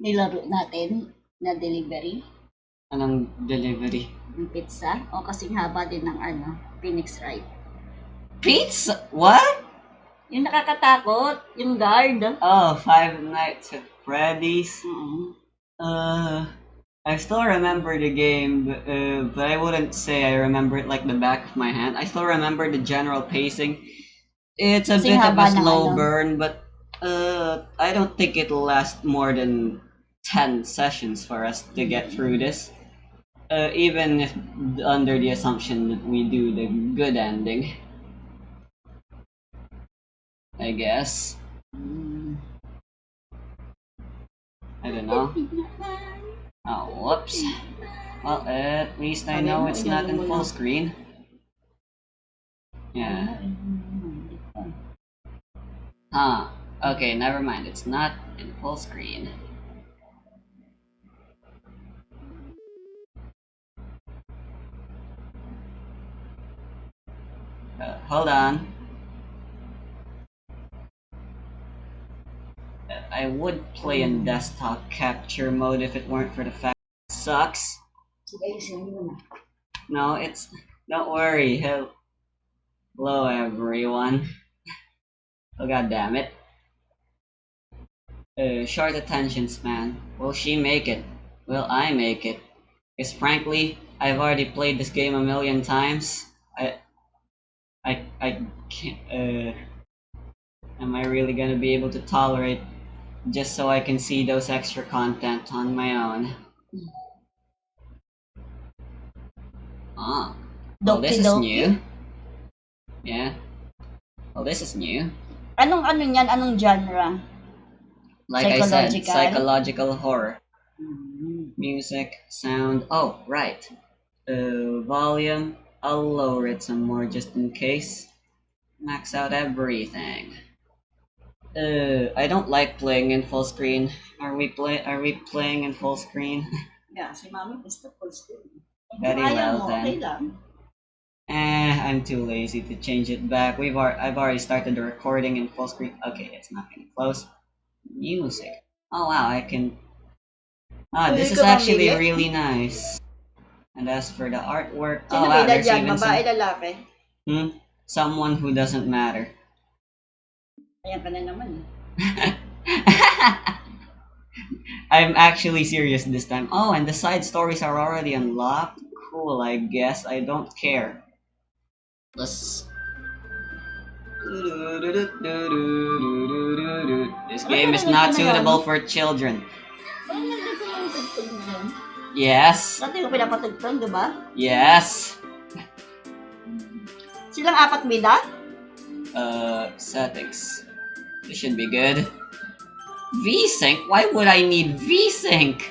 nilaro natin na delivery, Anong delivery? yung pizza, o kasing haba din ng Phoenix Wright. Pizza? What? Yung nakakatakot, yung guard. Oh, Five Nights at Freddy's. Mm-hmm. I still remember the game, but I wouldn't say I remember it like the back of my hand. I still remember the general pacing. It's a Kasing bit of a haba ng slow burn, but I don't think it'll last more than 10 sessions for us to get through this. Even if under the assumption that we do the good ending. I guess. I don't know. Oh, whoops. Well, at least I know it's not in full screen. Yeah. Huh. Okay, never mind. It's not in full screen. Hold on. I would play in desktop capture mode if it weren't for the fact it sucks. No, it's... Don't worry. Hello, everyone. Oh, god damn it. Short attention span. Will she make it? Will I make it? Because frankly, I've already played this game a million times. I can't, am I really gonna be able to tolerate just so I can see those extra content on my own? Oh. Well, this is new. Yeah. Well, this is new. Anong niyan? Anong genre? Like I said, psychological horror. Music, sound. Oh, right. Volume. I'll lower it some more just in case. Max out everything. I don't like playing in full screen. Are we playing in full screen? Yeah, si Mami gusto full screen. Very well then. Okay lang. I'm too lazy to change it back. I've already started the recording in full screen. Okay, it's not getting close. Music. Oh wow, I can. This is actually really nice. And as for the artwork, oh wow, there's even some. Someone who doesn't matter. Ayan ka na naman. I'm actually serious this time. Oh, and the side stories are already unlocked? Cool, I guess. I don't care. Let's... This game is not suitable for children. Yes. Dati ko pinapatugtong, diba? Yes. Silang apat bida? Settings. This should be good. VSync? Why would I need VSync?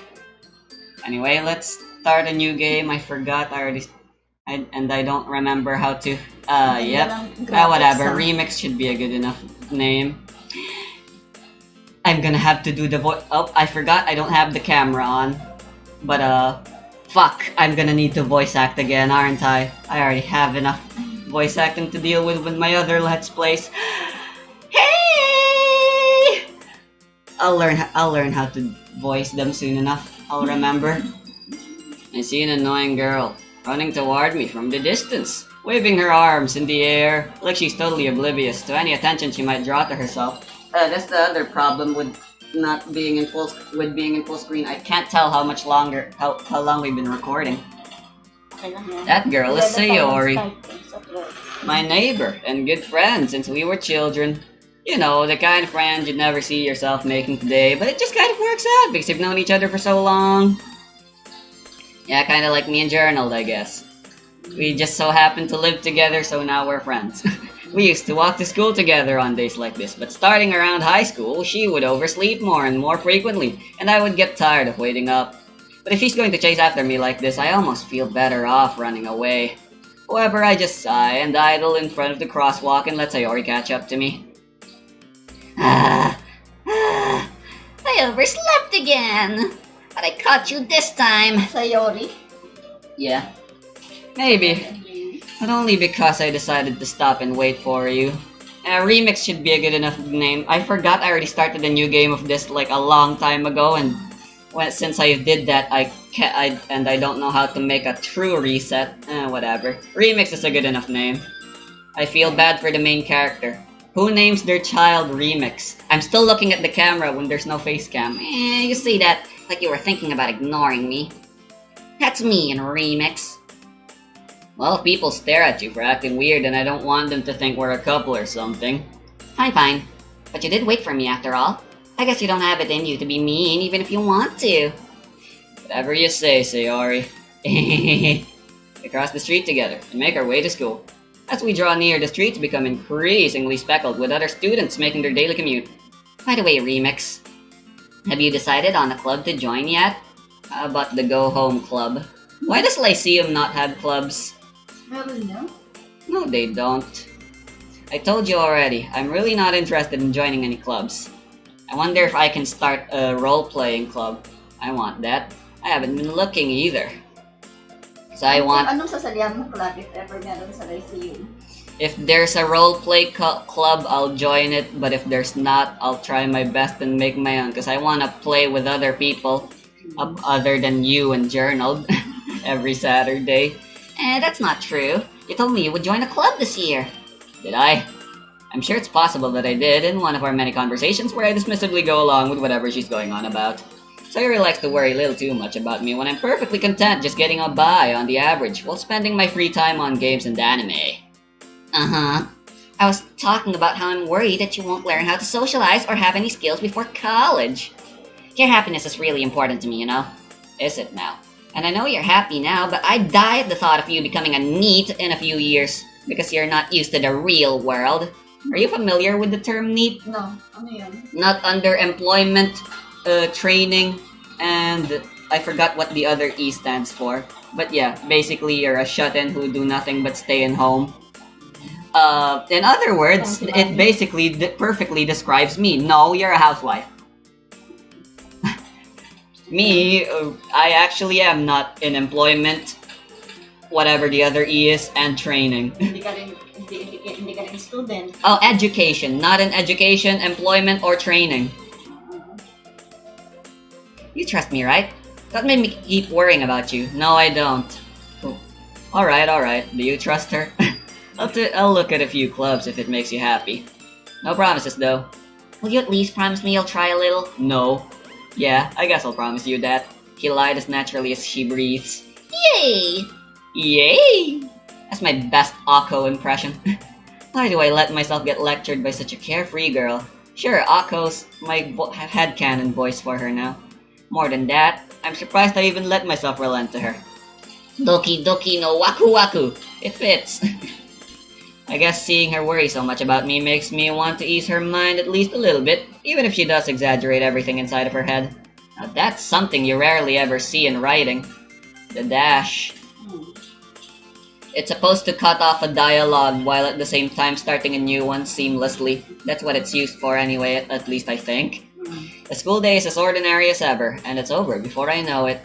Anyway, let's start a new game. I forgot. And I don't remember how to. Yep. Whatever. Remix should be a good enough name. I'm gonna have to do the voice. Oh, I forgot. I don't have the camera on. But fuck. I'm gonna need to voice act again, aren't I? I already have enough voice acting to deal with my other Let's Plays. Hey! I'll learn how to voice them soon enough. I'll remember. I see an annoying girl running toward me from the distance, waving her arms in the air like she's totally oblivious to any attention she might draw to herself. That's the other problem with not being in full screen. I can't tell how much longer how long we've been recording. That girl is Sayori, my neighbor and good friend since we were children. You know, the kind of friend you'd never see yourself making today, but it just kind of works out because you've known each other for so long. Yeah, kind of like me and Gerald, I guess. We just so happened to live together, so now we're friends. We used to walk to school together on days like this, but starting around high school, she would oversleep more and more frequently, and I would get tired of waiting up. But if she's going to chase after me like this, I almost feel better off running away. However, I just sigh and idle in front of the crosswalk and let Sayori catch up to me. I overslept again. But I caught you this time. Sayori? Yeah. Maybe. But only because I decided to stop and wait for you. Remix should be a good enough name. I forgot I already started a new game of this like a long time ago and Well, since I did that, I don't know how to make a true reset. Whatever. Remix is a good enough name. I feel bad for the main character. Who names their child Remix? I'm still looking at the camera when there's no face cam. You say that like you were thinking about ignoring me. That's me in Remix. Well, if people stare at you for acting weird, then I don't want them to think we're a couple or something. Fine, fine. But you did wait for me after all. I guess you don't have it in you to be mean, even if you want to. Whatever you say, Sayori. We cross the street together and make our way to school. As we draw near, the streets become increasingly speckled with other students making their daily commute. By the way, Remix, have you decided on a club to join yet? How about the Go Home Club? Why does Lyceum not have clubs? Meron na? No, they don't. I told you already, I'm really not interested in joining any clubs. I wonder if I can start a role-playing club. I want that. I haven't been looking either. So I want... Anong sasalihan mo club if ever meron sa Lyceum? If there's a role-play club, I'll join it. But if there's not, I'll try my best and make my own. Because I want to play with other people. Other than you and Journal. Every Saturday. That's not true. You told me you would join a club this year. Did I? I'm sure it's possible that I did in one of our many conversations where I dismissively go along with whatever she's going on about. Sayori likes to worry a little too much about me when I'm perfectly content just getting by on the average while spending my free time on games and anime. Uh-huh. I was talking about how I'm worried that you won't learn how to socialize or have any skills before college. Your happiness is really important to me, you know? Is it now? And I know you're happy now, but I'd die at the thought of you becoming a NEET in a few years because you're not used to the real world. Are you familiar with the term NEET? No. Ano yun? Not under employment, training, and I forgot what the other E stands for. But yeah, basically you're a shut-in who do nothing but stay in home. In other words, it basically perfectly describes me. No, you're a housewife. Me, I actually am not in employment, whatever the other E is, and training. Hindi ka rin student. Oh, education. Not in education, employment, or training. You trust me, right? That made me keep worrying about you. No, I don't. Oh. Alright. Do you trust her? I'll look at a few clubs if it makes you happy. No promises, though. Will you at least promise me you'll try a little? No. Yeah, I guess I'll promise you that. He lied as naturally as she breathes. Yay! Yay! That's my best Akko impression. Why do I let myself get lectured by such a carefree girl? Sure, Akko's my headcanon voice for her now. More than that, I'm surprised I even let myself relent to her. Doki doki no waku waku. It fits. I guess seeing her worry so much about me makes me want to ease her mind at least a little bit, even if she does exaggerate everything inside of her head. Now that's something you rarely ever see in writing. The dash. It's supposed to cut off a dialogue while at the same time starting a new one seamlessly. That's what it's used for anyway, at least I think. The school day is as ordinary as ever, and it's over before I know it.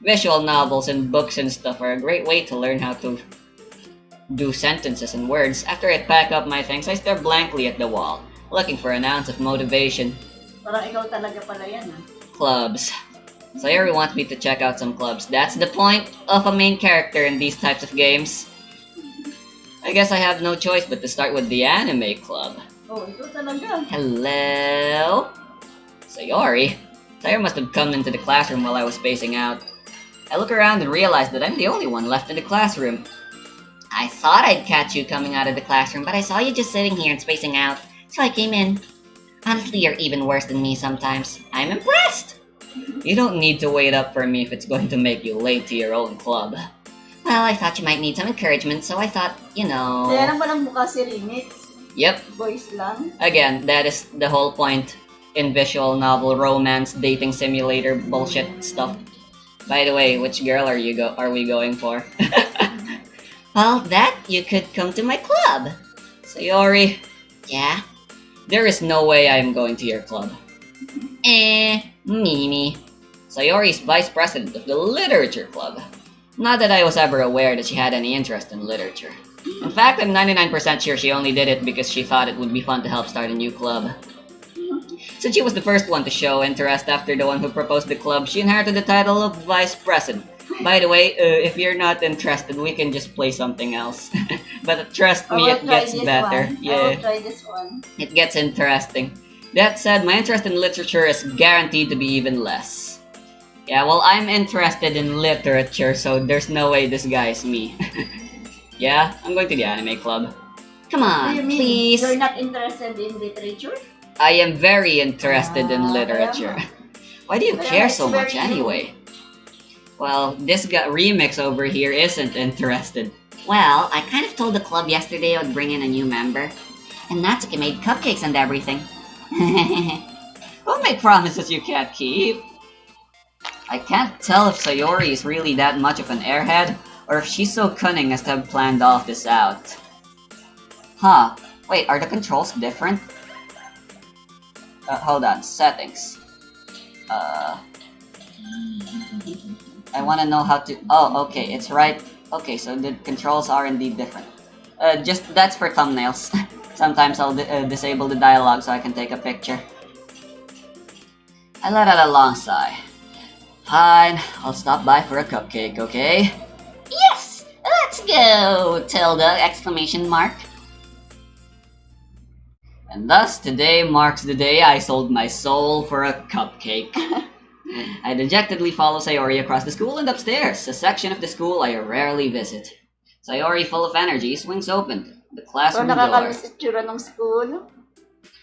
Visual novels and books and stuff are a great way to learn how to do sentences and words. After I pack up my things, I stare blankly at the wall, looking for an ounce of motivation. Parang ikaw talaga pala yan, Clubs. Sayori wants me to check out some clubs. That's the point of a main character in these types of games. I guess I have no choice but to start with the anime club. Oh, ito talaga. Hello? Sayori? Sayori must have come into the classroom while I was spacing out. I look around and realize that I'm the only one left in the classroom. I thought I'd catch you coming out of the classroom, but I saw you just sitting here and spacing out, so I came in. Honestly, you're even worse than me sometimes. I'm impressed! You don't need to wait up for me if it's going to make you late to your own club. Well, I thought you might need some encouragement, so I thought, you know... Kaya lang ba ng mukha si Remix? Yep. Voice lang? Again, that is the whole point in visual novel, romance, dating simulator, bullshit stuff. By the way, which girl are we going for? Well, that you could come to my club. Sayori. Yeah? There is no way I am going to your club. Mimi. Sayori's vice president of the literature club. Not that I was ever aware that she had any interest in literature. In fact, I'm 99% sure she only did it because she thought it would be fun to help start a new club. Since she was the first one to show interest after the one who proposed the club, she inherited the title of vice president. By the way, if you're not interested, we can just play something else. But trust I me, will it try gets this better. one. I Yeah, will try this one. it gets interesting. That said, my interest in literature is guaranteed to be even less. Yeah, well, I'm interested in literature, so there's no way this guy is me. Yeah, I'm going to the anime club. Come What do you on, mean? please. You're not interested in literature? I am very interested in Ah, literature. kaya Why do you Kaya care it's so much very anyway? Well, this guy Remix over here isn't interested. Well, I kind of told the club yesterday I would bring in a new member. And Natsuki made cupcakes and everything. Don't make promises you can't keep. I can't tell if Sayori is really that much of an airhead, or if she's so cunning as to have planned all this out. Huh. Wait, are the controls different? Hold on. Settings. I want to know how to... Oh, okay, it's right. Okay, so the controls are indeed different. That's for thumbnails. Sometimes I'll disable the dialogue so I can take a picture. I let out a long sigh. Fine, I'll stop by for a cupcake, okay? Yes! Let's go! Tilda! Exclamation mark. And thus, today marks the day I sold my soul for a cupcake. I dejectedly follow Sayori across the school and upstairs, a section of the school I rarely visit. Sayori, full of energy, swings open the So, classroom door. nakakamiss itsura ng school.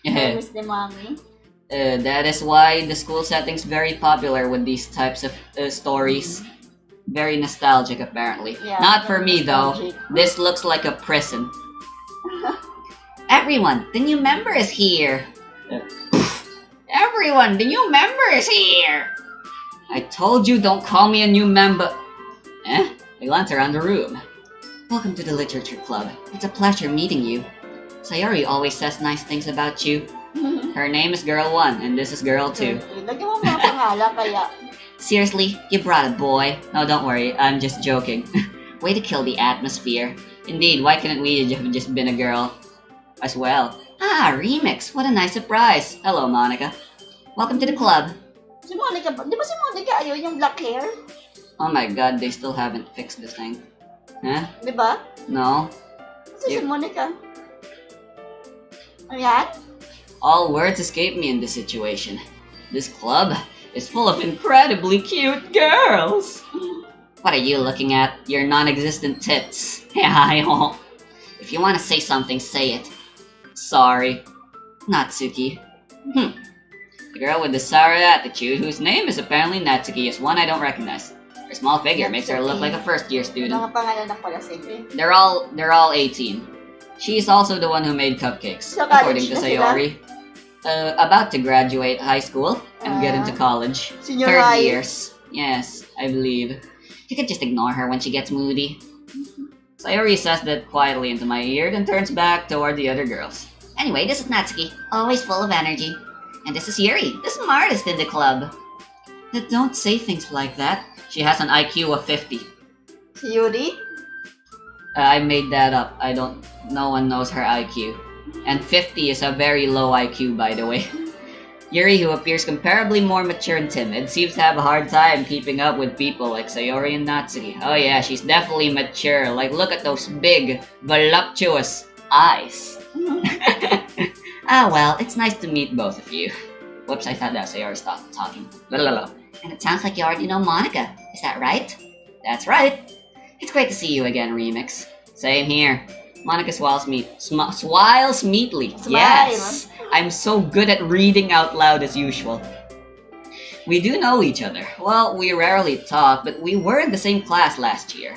Nakakamiss ni Mami. That is why the school setting's very popular with these types of stories. Very nostalgic, apparently. Yeah, Not for me, though. nostalgic. This looks like a prison. Everyone, the new member is here. Everyone, the new member is here. I told you don't call me a new member. I glance around the room. Welcome to the literature club. It's a pleasure meeting you. Sayori always says nice things about you. Her name is Girl 1, and this is Girl 2. Lagyan mo mga pangalan kaya. Seriously, you brought a boy? No, don't worry, I'm just joking. Way to kill the atmosphere. Indeed, why couldn't we have just been a girl as well? Ah, Remix, what a nice surprise. Hello, Monica. Welcome to the club. Si Monica, di ba si Monica ayaw yung black hair? Oh my god, they still haven't fixed this thing. Huh? Di ba? No? Kasi si You- Monica. Ayan? All words escape me in this situation. This club is full of incredibly cute girls. What are you looking at? Your non-existent tits. Yeah, if you want to say something, say it. Sorry. Natsuki. The girl with the sour attitude, whose name is apparently Natsuki, is one I don't recognize. Her small figure makes her look like a first-year student. Mga pangalan na pala sige. They're all 18. She's also the one who made cupcakes, So, college according to na sila? Sayori. About to graduate high school and get into Ah. college. Senior Third high. years. Yes, I believe. You can just ignore her when she gets moody. Sayori says that quietly into my ear, then turns back toward the other girls. Anyway, this is Natsuki, always full of energy. And this is Yuri, the smartest in the club. But don't say things like that. She has an IQ of 50. Si Yuri? I made that up. No one knows her IQ. And 50 is a very low IQ, by the way. Yuri, who appears comparably more mature and timid, seems to have a hard time keeping up with people like Sayori and Natsuki. Oh yeah, she's definitely mature. Like, look at those big, voluptuous eyes. Ah well, it's nice to meet both of you. Whoops, I thought that Sayori stopped talking. Blablabla. And it sounds like you already know Monica. Is that right? That's right. It's great to see you again, Remix. Same here. Monica smiles meekly. Smile. Yes! I'm so good at reading out loud as usual. We do know each other. Well, we rarely talk, but we were in the same class last year.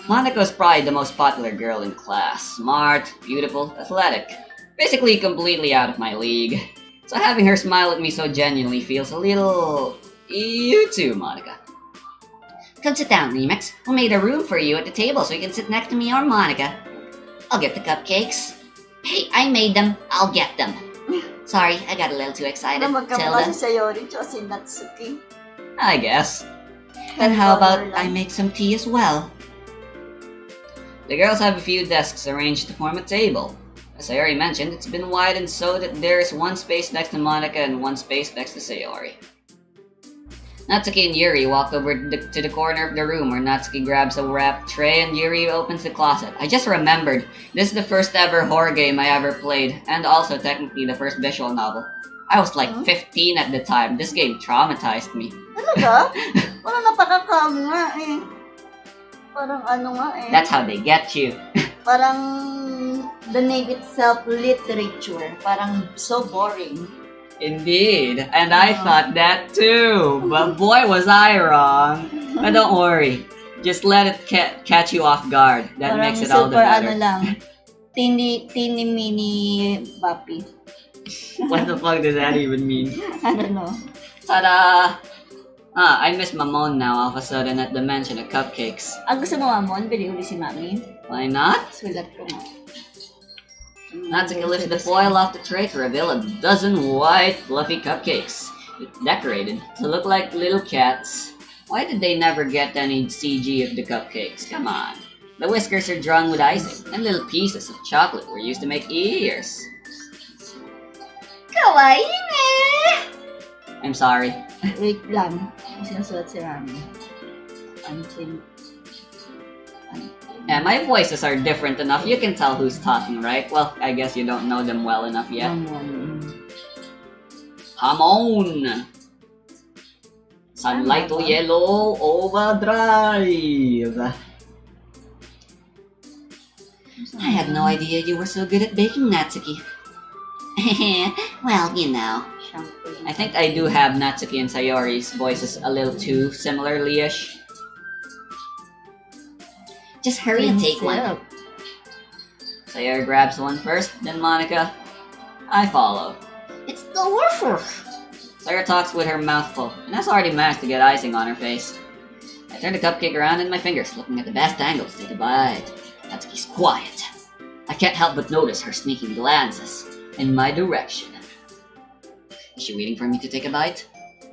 Monica's probably the most popular girl in class. Smart, beautiful, athletic. Basically completely out of my league. So having her smile at me so genuinely feels a little... You too, Monica. Come sit down, Remix. We made a room for you at the table so you can sit next to me or Monica. I'll get the cupcakes. Hey, I made them. I'll get them. Sorry, I got a little too excited. Ano magkamukha Tilda. si Sayori tsaka si Natsuki? I guess. Then how about I make some tea as well? The girls have a few desks arranged to form a table. As I already mentioned, it's been widened so that there's one space next to Monica and one space next to Sayori. Natsuki and Yuri walk over to the corner of the room where Natsuki grabs a wrapped tray and Yuri opens the closet. I just remembered, this is the first ever horror game I ever played, and also technically the first visual novel. I was like 15 at the time. This game traumatized me. Talaga? Parang napakakam nga eh. Parang ano nga eh. That's how they get you. Parang the name itself, literature. Parang so boring. Indeed, and I thought that too, but boy was I wrong. But don't worry, just let it catch you off guard. That Parang makes it all the super better. ano lang, teeny mini bappy. What the fuck does that even mean? I don't know. Ta-da! I miss Mamon now all of a sudden at the mention of cupcakes. Gusto mo mamon? Bili uli si mami. Why not? Sulat ko nga. Natsuki lifted the foil off the tray to reveal a dozen white, fluffy cupcakes, decorated to look like little cats. Why did they never get any CG of the cupcakes? Come on. The whiskers are drawn with icing, and little pieces of chocolate were used to make ears. Kawaii ne! I'm sorry. Wait lang. Sinusulat si Rami. Yeah, my voices are different enough. You can tell who's talking, right? Well, I guess you don't know them well enough yet. Hamon! Sunlight to yellow overdrive. I had no idea you were so good at baking, Natsuki. Well, you know. I think I do have Natsuki and Sayori's voices a little too similarly-ish. Just hurry and take one. Sayori grabs one first, then Monica. I follow. It's delicious! Sayori talks with her mouth full, and has already managed to get icing on her face. I turn the cupcake around in my fingers, looking at the best angles to take a bite. Natsuki's quiet. I can't help but notice her sneaking glances in my direction. Is she waiting for me to take a bite?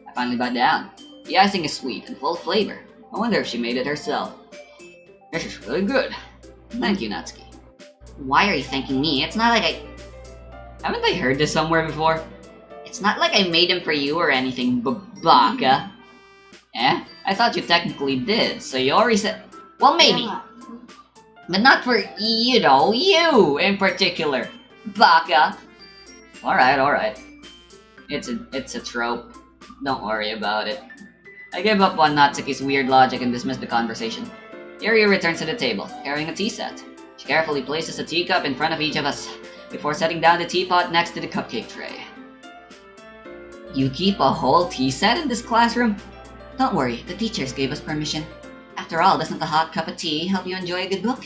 I finally bite down. The icing is sweet and full of flavor. I wonder if she made it herself. This is really good. Thank you, Natsuki. Why are you thanking me? It's not like Haven't I heard this somewhere before? It's not like I made them for you or anything, Baka. Eh? I thought you technically did, so you already said... Well, maybe. But not for, you know, you in particular. Baka. Alright. It's a trope. Don't worry about it. I gave up on Natsuki's weird logic and dismissed the conversation. Yuri returns to the table, carrying a tea set. She carefully places a teacup in front of each of us, before setting down the teapot next to the cupcake tray. You keep a whole tea set in this classroom? Don't worry, the teachers gave us permission. After all, doesn't a hot cup of tea help you enjoy a good book?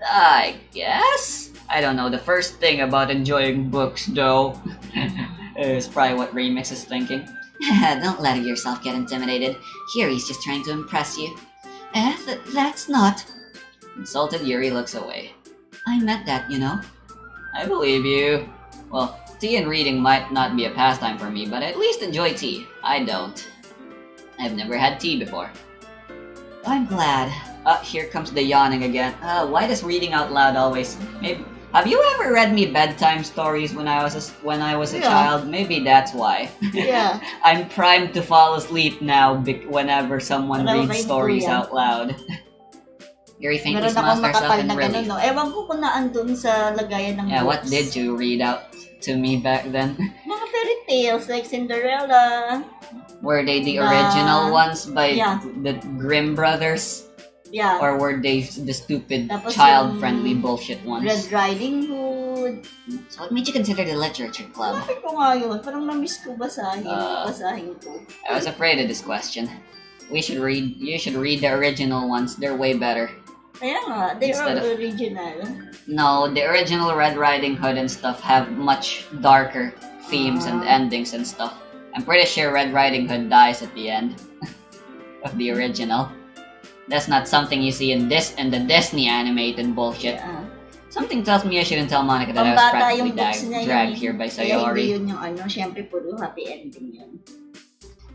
I guess? I don't know the first thing about enjoying books, though. It's probably what Remix is thinking. Don't let yourself get intimidated. Yuri's just trying to impress you. That's not... Insulted Yuri looks away. I meant that, you know. I believe you. Well, tea and reading might not be a pastime for me, but I at least enjoy tea. I don't. I've never had tea before. I'm glad. Here comes the yawning again. Why does reading out loud always... Maybe... Have you ever read me bedtime stories when I was a child? Maybe that's why. Yeah. I'm primed to fall asleep now whenever someone reads stories out loud. Yuri faintly smiles to herself in relief. No? Ewan ko kung naandun sa lagayan ng Yeah, books. what did you read out to me back then? Mga fairy tales like Cinderella. Were they the original ones by the Grimm brothers? Yeah. Or were they the stupid, Tapos child-friendly bullshit ones? Red Riding Hood. So what made you consider the literature club? Bakit ko nga yun? Parang na-miss ko basahin. Basahin ko. I was afraid of this question. You should read the original ones. They're way better. Kaya nga, they Instead are of- original. No, the original Red Riding Hood and stuff have much darker themes and endings and stuff. I'm pretty sure Red Riding Hood dies at the end of the original. That's not something you see in the Disney animated bullshit. Yeah. Something tells me I shouldn't tell Monica that I was Pambata practically yung books niya dragged yun. here by Kaya hindi Sayori. yun yung ano, syempre puro happy ending yun.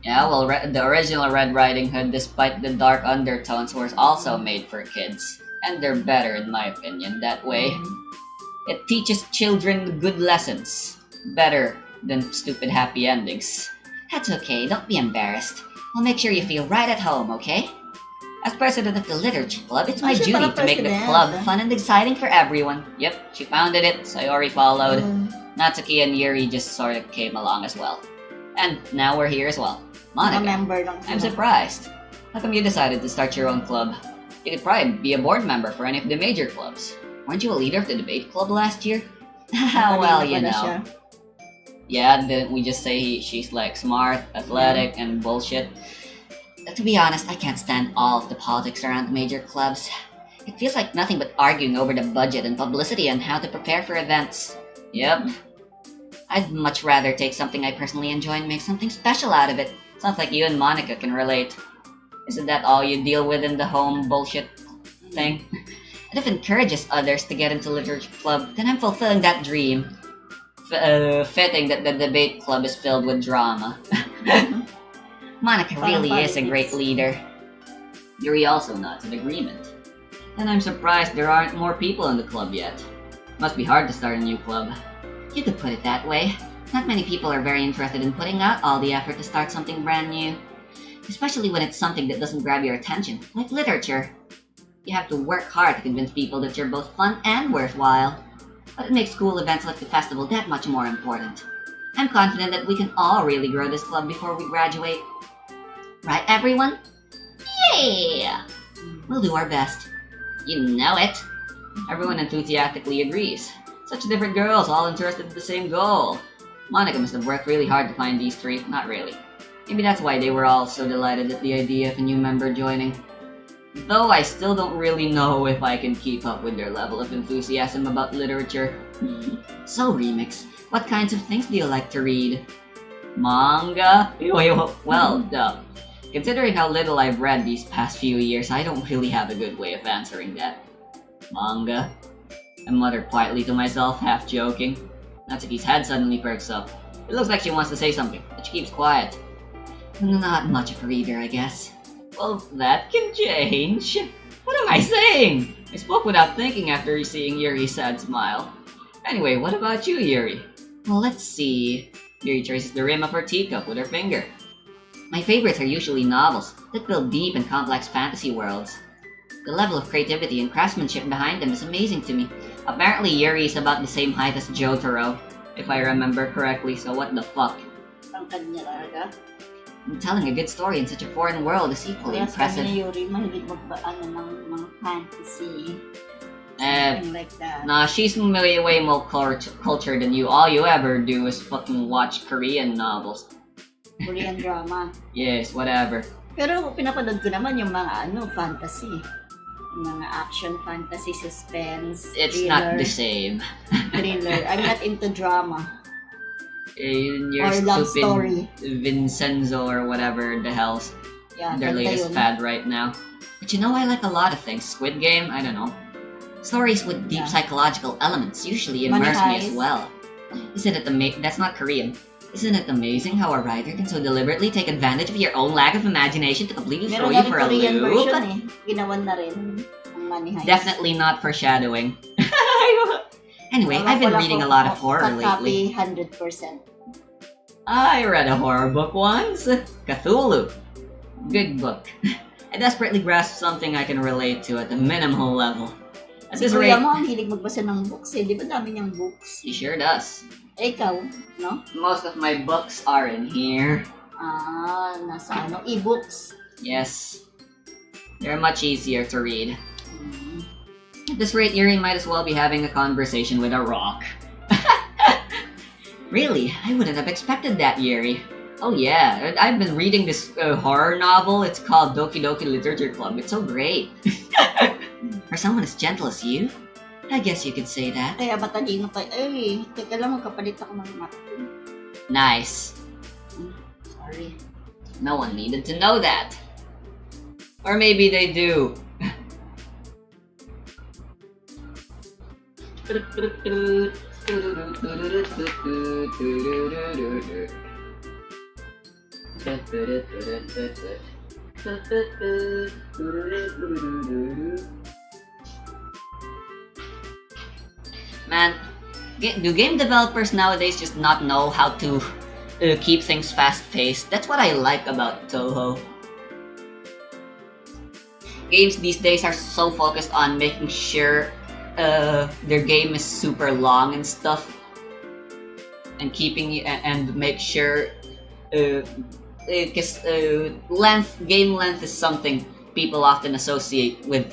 Yeah, well, the original Red Riding Hood, despite the dark undertones, was also made for kids. And they're better, in my opinion, that way. It teaches children good lessons. Better than stupid happy endings. That's okay, don't be embarrassed. I'll make sure you feel right at home, okay? As president of the Literature Club, it's my siya duty pala to make the president. club fun and exciting for everyone. Yep, she founded it, Sayori followed. Natsuki and Yuri just sort of came along as well. And now we're here as well. Monica, member lang I'm sila. surprised. How come you decided to start your own club? You could probably be a board member for any of the major clubs. Weren't you a leader of the debate club last year? Well, Kanina you pala know. siya. Yeah, didn't we just say she's like smart, athletic, and bullshit? To be honest, I can't stand all of the politics around the major clubs. It feels like nothing but arguing over the budget and publicity and how to prepare for events. Yep. I'd much rather take something I personally enjoy and make something special out of it. Sounds like you and Monica can relate. Isn't that all you deal with in the home bullshit thing? And if it encourages others to get into literature club, then I'm fulfilling that dream. Fitting that the debate club is filled with drama. Monica really is a great leader. Yuri also nods in agreement. And I'm surprised there aren't more people in the club yet. Must be hard to start a new club. You could put it that way. Not many people are very interested in putting out all the effort to start something brand new. Especially when it's something that doesn't grab your attention, like literature. You have to work hard to convince people that you're both fun and worthwhile. But it makes school events like the festival that much more important. I'm confident that we can all really grow this club before we graduate. Right, everyone? Yeah! We'll do our best. You know it. Everyone enthusiastically agrees. Such different girls, all interested in the same goal. Monica must have worked really hard to find these three. Not really. Maybe that's why they were all so delighted at the idea of a new member joining. Though I still don't really know if I can keep up with their level of enthusiasm about literature. So, Remix, what kinds of things do you like to read? Manga? Well, considering how little I've read these past few years, I don't really have a good way of answering that. Manga? I muttered quietly to myself, half joking. Natsuki's head suddenly perks up. It looks like she wants to say something, but she keeps quiet. Not much of a reader, I guess. Well, that can change. What am I saying? I spoke without thinking after seeing Yuri's sad smile. Anyway, what about you, Yuri? Well, let's see. Yuri traces the rim of her teacup with her finger. My favorites are usually novels that build deep and complex fantasy worlds. The level of creativity and craftsmanship behind them is amazing to me. Apparently, Yuri is about the same height as Jotaro, if I remember correctly, so what the fuck? Ang kanya talaga. And telling a good story in such a foreign world is equally Kaya impressive. sabi ni Yuri, mahilig magbaano ng mga fantasy. Eh, Something like that. nah, she's way more cultured than you. All you ever do is fucking watch Korean novels. Korean drama. Yes, whatever. Pero pinapanood ko naman yung mga fantasy. Yung mga action, fantasy, suspense, It's thriller, not the same. thriller. I'm not into drama. Your Or love stupid story. Vincenzo or whatever the hell's Yeah, their kanta latest yun. fad right now. But you know, I like a lot of things. Squid Game, I don't know. Stories with deep Yeah. psychological elements usually Money immerse me as Heist. well. Isn't it that's not Korean. Isn't it amazing how a writer can so deliberately take advantage of your own lack of imagination to completely throw Meron na you rin for a Korean loop? version eh. Ginawan na rin ang Money Heist. Definitely not foreshadowing. Anyway, I've been reading a lot of horror lately. 100%. I read a horror book once. Cthulhu. Good book. I desperately grasped something I can relate to at the minimal level. At Si this Kuya rate, mo, ang hilig magbasa ng books eh. Di ba dami niyang books? he sure does. Eh, ikaw, no? Most of my books are in here. Nasa e-books. Yes. They're much easier to read. At this rate, Yuri might as well be having a conversation with a rock. Really? I wouldn't have expected that, Yuri. Oh yeah, I've been reading this horror novel. It's called Doki Doki Literature Club. It's so great. For someone as gentle as you, I guess you could say that. Kaya matalino pa. Eh, teka lang, magkapalit ako ng mat. Nice. Sorry. No one needed to know that. Or maybe they do. Man, do game developers nowadays just not know how to keep things fast-paced? That's what I like about Toho. Games these days are so focused on making sure their game is super long and stuff, and and make sure because game length is something people often associate with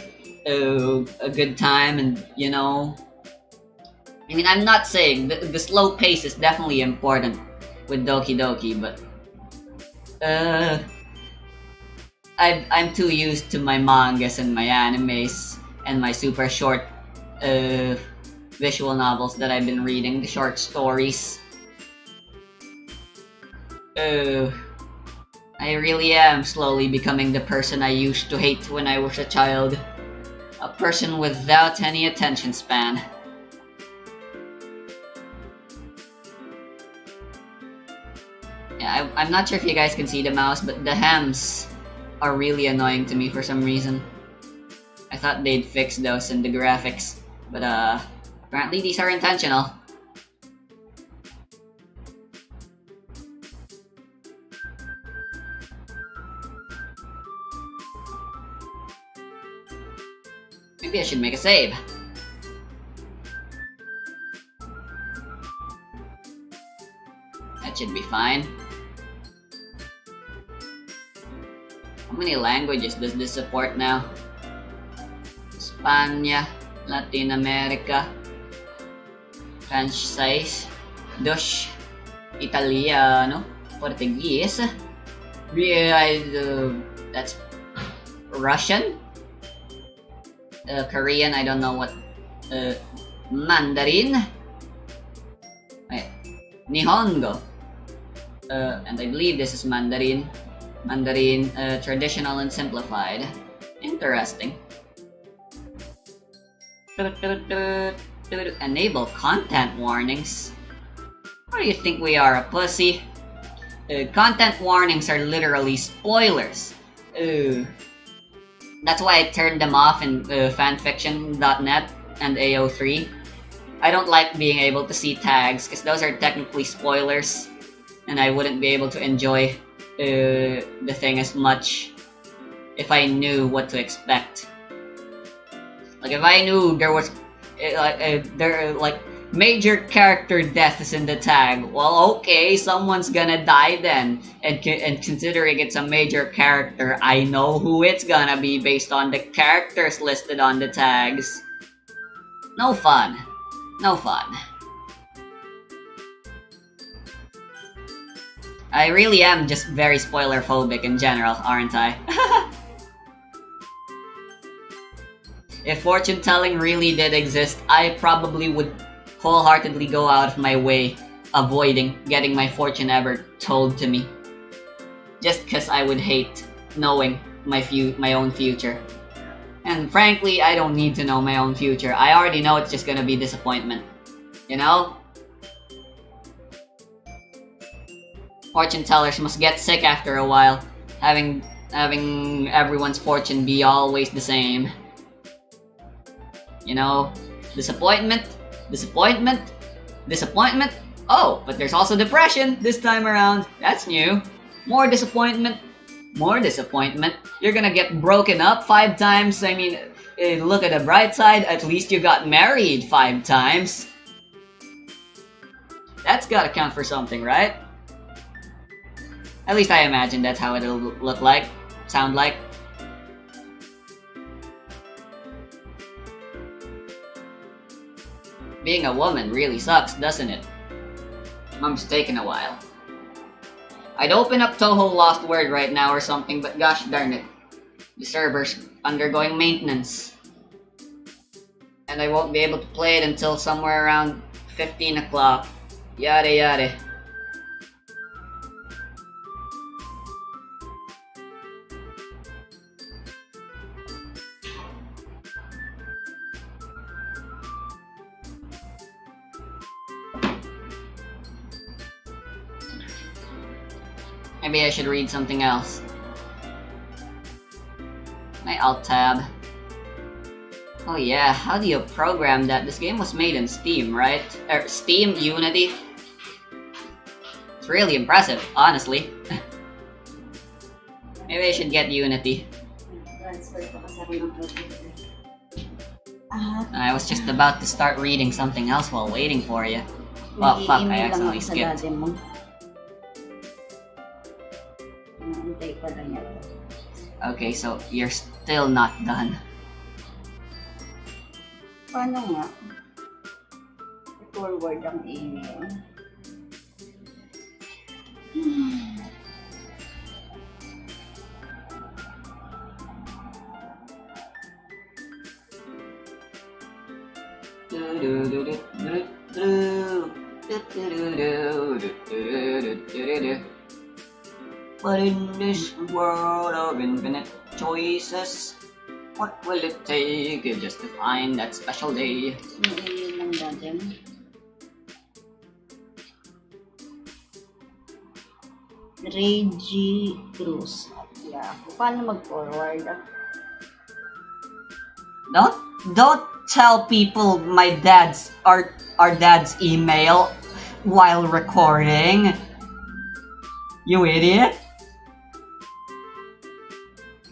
a good time, and you know. I mean, I'm not saying the slow pace is definitely important with Doki Doki, but I'm too used to my mangas and my animes and my super short visual novels that I've been reading, the short stories. I really am slowly becoming the person I used to hate when I was a child. A person without any attention span. Yeah, I'm not sure if you guys can see the mouse, but the hems are really annoying to me for some reason. I thought they'd fix those in the graphics, but apparently these are intentional. Maybe I should make a save. That should be fine. How many languages does this support now? Spanya, Latin America, Francese, Dutch, Italiano, Portuguese. That's Russian. Korean, I don't know what. Mandarin. Wait, Nihongo. And I believe this is Mandarin. Mandarin, traditional and simplified. Interesting. Enable content warnings. What do you think we are, a pussy? Content warnings are literally spoilers. That's why I turned them off in fanfiction.net and AO3. I don't like being able to see tags because those are technically spoilers, and I wouldn't be able to enjoy the thing as much if I knew what to expect. Like if I knew there was major character deaths in the tag, well, okay, someone's gonna die then. And considering it's a major character, I know who it's gonna be based on the characters listed on the tags. No fun. No fun. I really am just very spoiler phobic in general, aren't I? If fortune telling really did exist, I probably would wholeheartedly go out of my way avoiding getting my fortune ever told to me. Just because I would hate knowing my own future. And frankly, I don't need to know my own future. I already know it's just gonna be disappointment. You know? Fortune tellers must get sick after a while, having everyone's fortune be always the same. You know, disappointment, disappointment, disappointment. Oh, but there's also depression this time around. That's new. More disappointment, more disappointment. You're gonna get broken up 5 times. I mean, look at the bright side, at least you got married 5 times. That's gotta count for something, right? At least I imagine that's how it'll look like, sound like. Being a woman really sucks, doesn't it? Mom's taking a while. I'd open up Toho Lost Word right now or something, but gosh darn it. The server's undergoing maintenance. And I won't be able to play it until somewhere around 15 o'clock. Yada yada. Maybe I should read something else. My alt tab. Oh yeah, how do you program that? This game was made in Steam, right? Steam, Unity? It's really impressive, honestly. Maybe I should get Unity. Transfer pa kasi ako ng computer. I was just about to start reading something else while waiting for you. Well, fuck, I accidentally Sa skipped. daddy mo. Naantay pa lang yan. Okay, so you're still not done. Paano nga? I-forward ang email. But in this world of infinite choices, what will it take just to find that special day? Yung email ng daddy mo. Reggie Cruz. Yeah. Paano mag-forward? Don't tell people my our dad's email while recording. You idiot.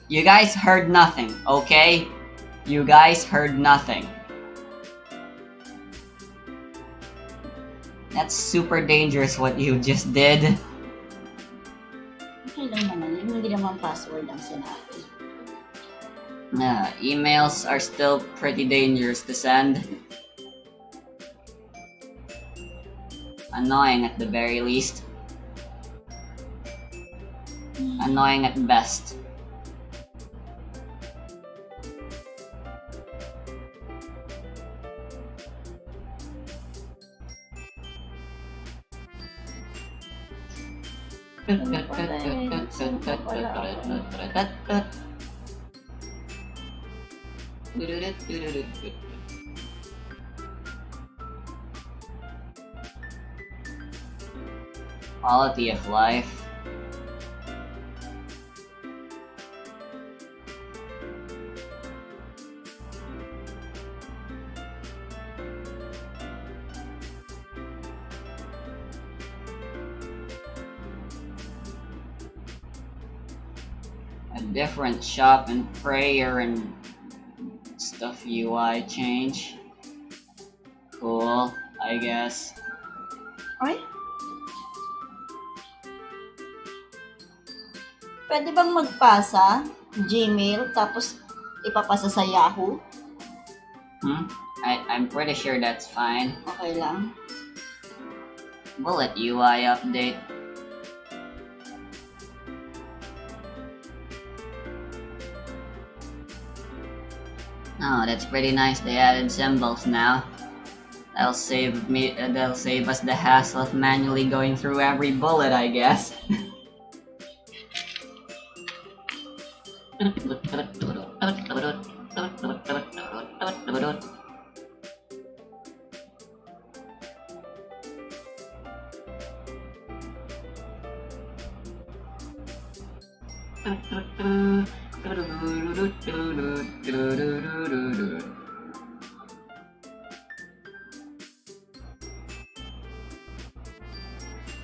You guys heard nothing, okay? You guys heard nothing. That's super dangerous what you just did. Okay lang naman. Hindi naman password ang sinabi. Emails are still pretty dangerous to send. Annoying at the very least. Annoying at best. Quality of life. A different shop and prayer and stuff UI change. Cool, I guess. Ay? Pwede bang magpasa? Gmail, tapos ipapasa sa Yahoo? I'm pretty sure that's fine. Okay lang. Bullet UI update. Oh, that's pretty nice. They added symbols now. That'll save us the hassle of manually going through every bullet, I guess.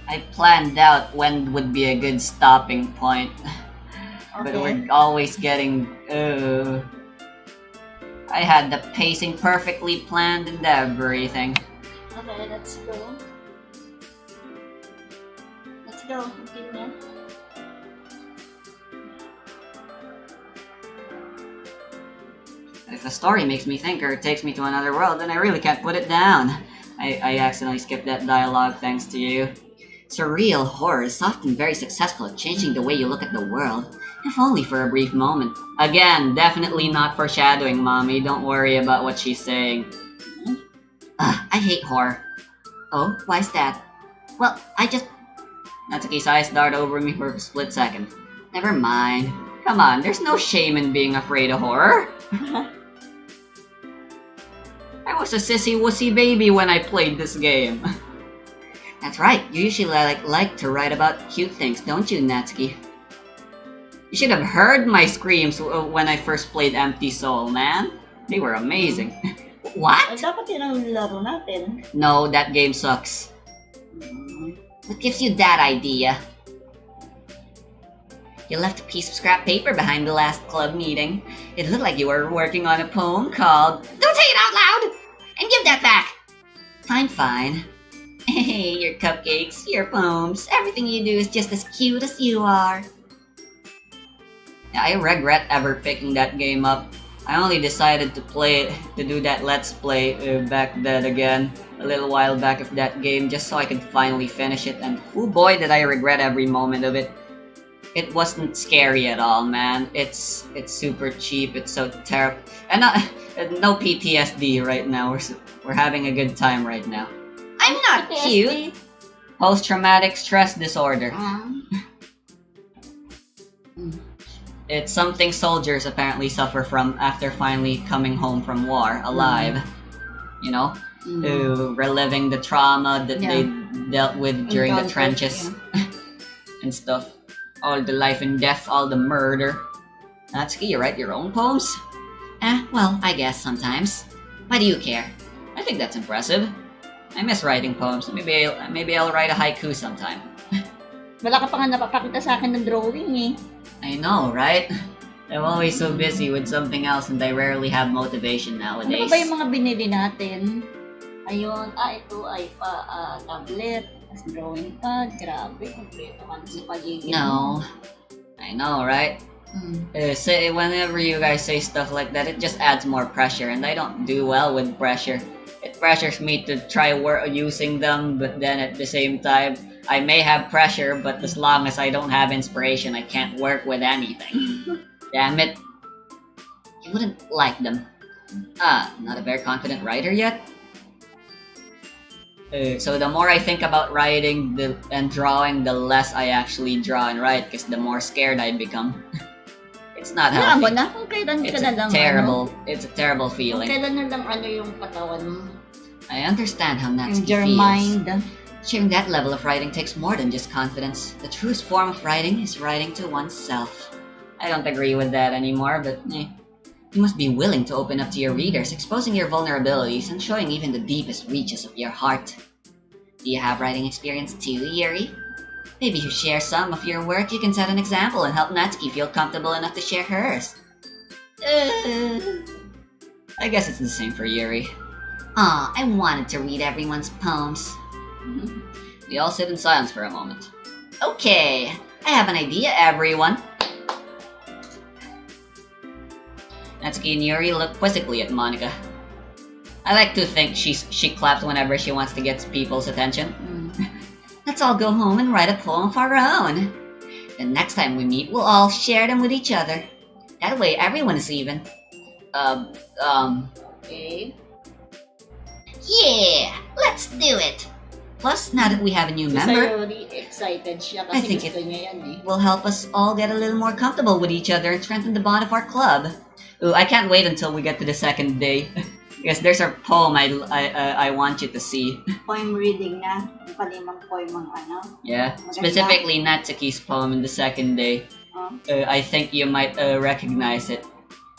I planned out when would be a good stopping point, but we're always getting. I had the pacing perfectly planned and everything. Okay, let's go. Let's go. Continue. If a story makes me think or takes me to another world, then I really can't put it down. I accidentally skipped that dialogue thanks to you. Surreal horror is often very successful at changing the way you look at the world, if only for a brief moment. Again, definitely not foreshadowing, Mommy. Don't worry about what she's saying. I hate horror. Oh, why's that? Well, I just... Natsuki's eyes dart over me for a split second. Never mind. Come on, there's no shame in being afraid of horror. I was a sissy-wussy baby when I played this game. That's right, you usually like to write about cute things, don't you, Natsuki? You should have heard my screams when I first played Empty Soul, man. They were amazing. Ay, What? dapat yun ang laro natin. No, that game sucks. What gives you that idea? You left a piece of scrap paper behind the last club meeting. It looked like you were working on a poem called Don't Say It Out Loud! And give that back! Fine, fine. Hey, your cupcakes, your poems, everything you do is just as cute as you are. I regret ever picking that game up. I only decided to play it, to do that let's play back then again, a little while back of that game, just so I could finally finish it, and oh boy did I regret every moment of it. It wasn't scary at all, man. It's super cheap, it's so terrible, and no PTSD right now, we're having a good time right now. I'm not cute! Post-traumatic stress disorder. It's something soldiers apparently suffer from after finally coming home from war alive. You know? Reliving the trauma that they dealt with during the trenches and stuff. All the life and death, all the murder. Natsuki, you write your own poems? Well, I guess sometimes. Why do you care? I think that's impressive. I miss writing poems. Maybe I'll write a haiku sometime. Wala ka pa nga napapakita sa akin ng drawing eh. I know, right? I'm always so busy with something else and I rarely have motivation Ano nowadays. ba yung mga binili natin? Ayun, ito ay tablet, drawing pad, grabe, kompleto ka na sa paligid. No. I know, right? Say whenever you guys say stuff like that, it just adds more pressure and I don't do well with pressure. It pressures me to try using them, but then at the same time, I may have pressure, but as long as I don't have inspiration, I can't work with anything. Damn it. You wouldn't like them. Not a very confident writer yet? So the more I think about writing and drawing, the less I actually draw and write, because the more scared I become. It's not Alam mo healthy. na kung kailan ka na lang It's a terrible kung feeling. kailan na lang yung katawan mo. I understand how Natsuki Your feels. mind. Sharing that level of writing takes more than just confidence. The truest form of writing is writing to oneself. I don't agree with that anymore, but you must be willing to open up to your readers, exposing your vulnerabilities and showing even the deepest reaches of your heart. Do you have writing experience too, Yuri? Maybe you share some of your work, you can set an example and help Natsuki feel comfortable enough to share hers. I guess it's the same for Yuri. I wanted to read everyone's poems. We all sit in silence for a moment. Okay, I have an idea, everyone. Natsuki and Yuri look quizzically at Monika. I like to think she claps whenever she wants to get people's attention. Let's all go home and write a poem of our own. The next time we meet, we'll all share them with each other. That way, everyone is even. Okay. Yeah, let's do it. Plus, now that we have a new member, Sayori, excited siya I kasi think gusto niya yan eh. will help us all get a little more comfortable with each other and strengthen the bond of our club. Ooh, I can't wait until we get to the second day. Because there's a poem I want you to see. Poem reading na. Yung kalimang poem ang ano. Yeah, Maganda. specifically Natsuki's poem in the second day. I think you might recognize it.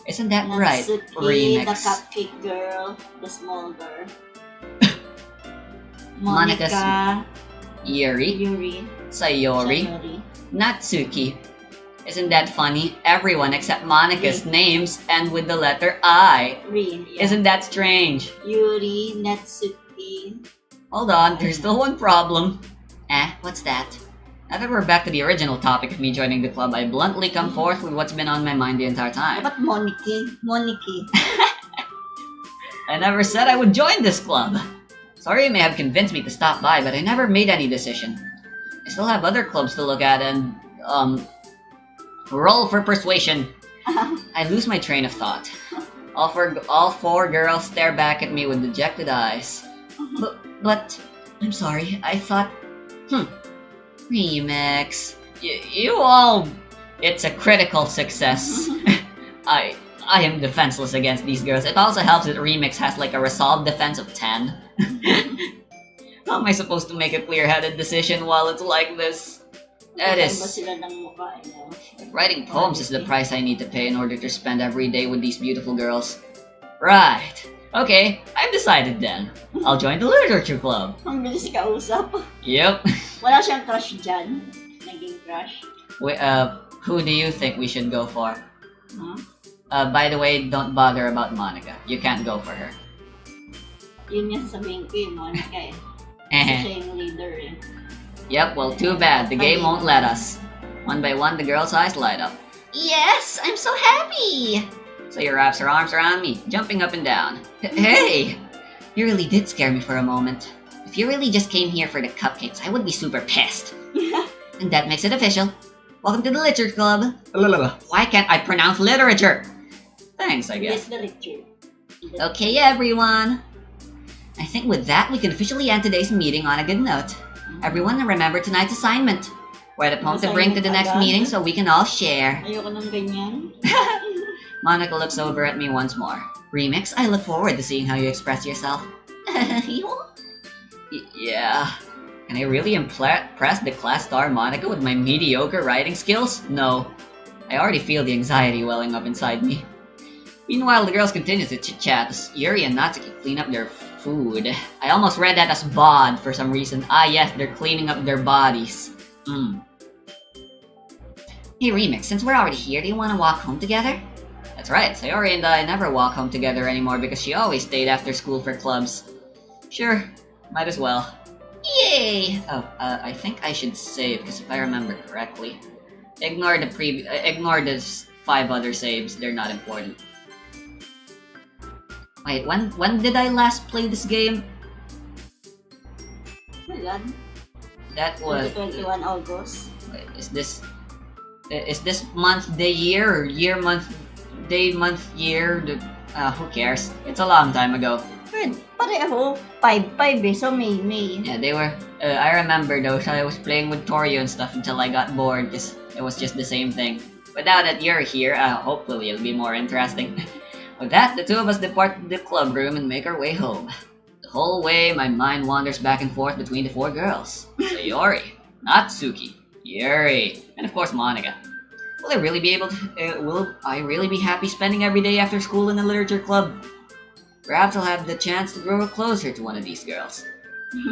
Isn't that right? Natsuki, Remix. the cupcake girl, the small girl. Monika's Monika, Yuri, Yuri, Sayori, Sayori. Natsuki. Isn't that funny? Everyone except Monika's names end with the letter I. Rin, yeah. Isn't that strange? Yuri, Natsuki. Hold on, there's still one problem. What's that? Now that we're back to the original topic of me joining the club, I bluntly come forth with what's been on my mind the entire time. Dapat Moniki. Moniki. I never said I would join this club. Sorry you may have convinced me to stop by, but I never made any decision. I still have other clubs to look at and, roll for persuasion. I lose my train of thought. All four girls stare back at me with dejected eyes. But I'm sorry, I thought, Remix. You all... It's a critical success. I am defenseless against these girls. It also helps that Remix has like a resolved defense of 10. How am I supposed to make a clear-headed decision while it's like this? That is... Writing poems is the price I need to pay in order to spend every day with these beautiful girls. Right. Okay, I've decided then. I'll join the literature club. Ang bilis kausap. Yep. Wala siyang crush dyan. Naging crush. Who do you think we should go for? Huh? By the way, don't bother about Monica. You can't go for her. Yun yung sasabihin ko yung Monica eh. Kasi siya yung leader eh. Yep, well, too bad. The game won't let us. One by one, the girl's eyes light up. Yes, I'm so happy! Sayori wraps her arms around me, jumping up and down. Hey! You really did scare me for a moment. If you really just came here for the cupcakes, I would be super pissed. And that makes it official. Welcome to the literature club. Why can't I pronounce literature? Thanks, I guess. It's the lecture. Okay, everyone. I think with that, we can officially end today's meeting on a good note. Everyone, remember tonight's assignment. Write a poem to bring to the next meeting so we can all share. Ayoko ng ganyan. Monica looks over at me once more. Remix, I look forward to seeing how you express yourself. Yeah. Can I really impress the class star Monica with my mediocre writing skills? No. I already feel the anxiety welling up inside me. Meanwhile, the girls continue to chit-chat as Yuri and Natsuki clean up their food. I almost read that as bod for some reason. Ah yes, they're cleaning up their bodies. Hey Remix, since we're already here, do you want to walk home together? That's right, Sayori and I never walk home together anymore because she always stayed after school for clubs. Sure, might as well. Yay! Oh, I think I should save because if I remember correctly, ignore the 5 other saves. They're not important. Wait, when did I last play this game? Kailan? That was 21 August. Wait, is this month day year or year month day month year? Who cares? It's a long time ago. Pareho. 5-5 eh. So May. Yeah, they were. I remember though. I was playing with Torio and stuff until I got bored because it was just the same thing. But now that you're here, hopefully it'll be more interesting. With that, the two of us depart the club room and make our way home. The whole way, my mind wanders back and forth between the 4 girls. Sayori, Natsuki, Yuri, and of course Monica. Will I really be happy spending every day after school in the literature club? Perhaps I'll have the chance to grow closer to one of these girls.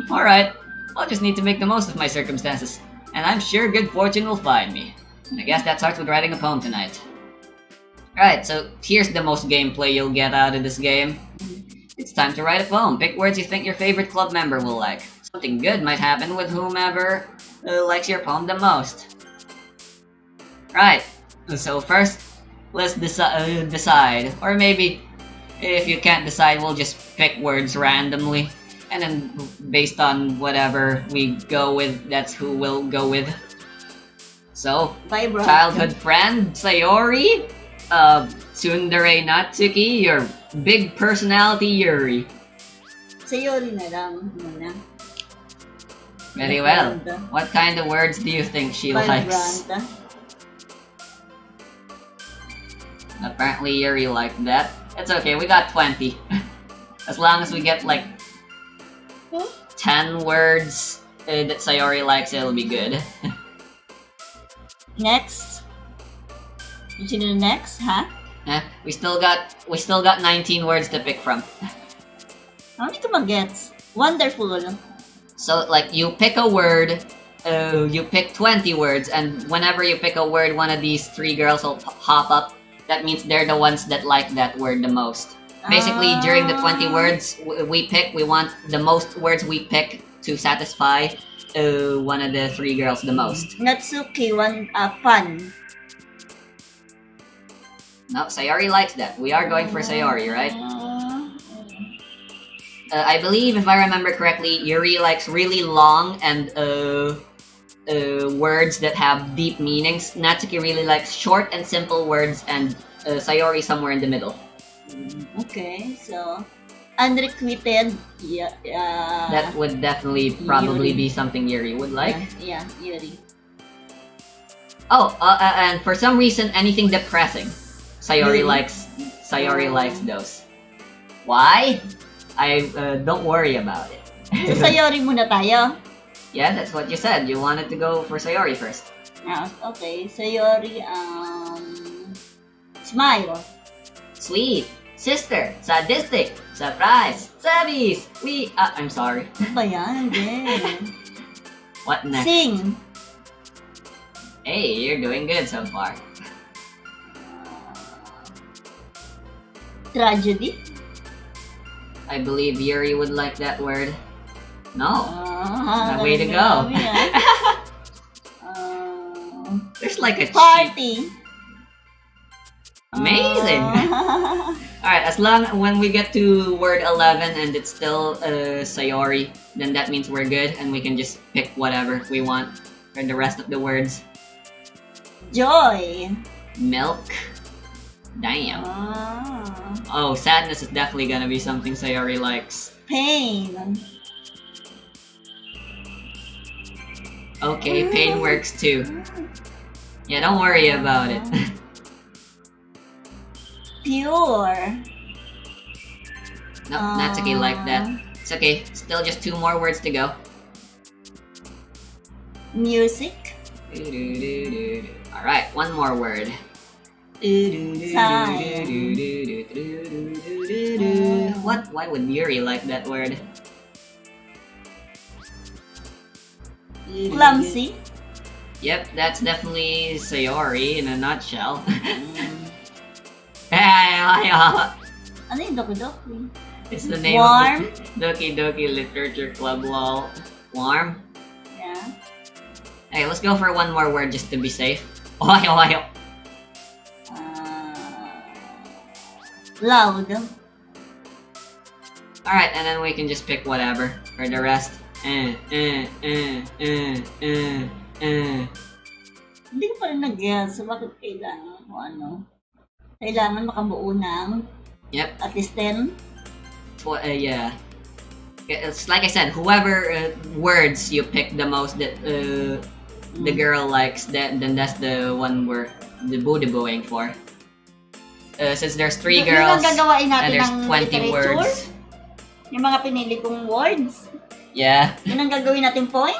Alright, I'll just need to make the most of my circumstances, and I'm sure good fortune will find me. And I guess that starts with writing a poem tonight. Alright, so here's the most gameplay you'll get out of this game. It's time to write a poem. Pick words you think your favorite club member will like. Something good might happen with whomever likes your poem the most. Right, so first, let's decide. Or maybe, if you can't decide, we'll just pick words randomly. And then, based on whatever we go with, that's who we'll go with. So, Bye, bro. Childhood friend, Sayori, tsundere Natsuki, your big personality Yuri. Sayori na lang muna. Very well. What kind of words do you think she likes? Brand. Apparently Yuri liked that. It's okay, we got 20. As long as we get like 10 words that Sayori likes, it'll be good. Next. Sino na next, ha? We still got 19 words to pick from. How many ko mag-gets? Wonderful. So like you pick a word, you pick 20 words, and whenever you pick a word, one of these 3 girls will hop up. That means they're the ones that like that word the most. Basically, during the 20 words we pick, we want the most words we pick to satisfy one of the 3 girls the most. Natsuki, fun. No, Sayori likes that. We are going for Sayori, right? I believe, if I remember correctly, Yuri likes really long and words that have deep meanings. Natsuki really likes short and simple words, and Sayori somewhere in the middle. Okay, so unrequited, That would definitely probably Yuri. be something Yuri would like. Yeah, Yuri. Oh, and for some reason, anything depressing, Sayori likes those. Why? Don't worry about it. So Sayori muna tayo. Yeah, that's what you said. You wanted to go for Sayori first. Okay, Sayori, smile. Sweet. sister, sadistic, surprise, sabis, I'm sorry. Ano ba yan? Hindi. What next? Sing. Hey, you're doing good so far. Tragedy. I believe Yuri would like that word. No. Way to galing go. namin, There's like a cheat. Party. Amazing. Alright, as long when we get to word 11 and it's still Sayori, then that means we're good and we can just pick whatever we want for the rest of the words. Joy. Milk. Damn. Oh, sadness is definitely gonna be something Sayori likes. Pain. Okay, pain works too. Yeah, don't worry about it. Pure. No, that's okay like that. It's okay, still just 2 more words to go. Music. Alright, 1 more word. What? Why would Yuri like that word? Clumsy. Yep, that's definitely Sayori in a nutshell. Ano yung doki-doki? It's the name Warm. of the Doki Doki Literature Club lol. Warm? Yeah. Hey, let's go for 1 more word just to be safe. Oyo. Loud. Alright, and then we can just pick whatever for the rest. Hindi ko pa rin nag-guess. So, bakit kailangan o ano? Kailangan makabuo ng Yep. at least 10. Yeah. It's like I said, whoever words you pick the most that the girl likes, then that's the one we're debuting for. Since there's 3 girls Yung gagawain and natin there's ng 20 literature, words. yung mga pinili kong words, Yeah. yun ang gagawin natin point.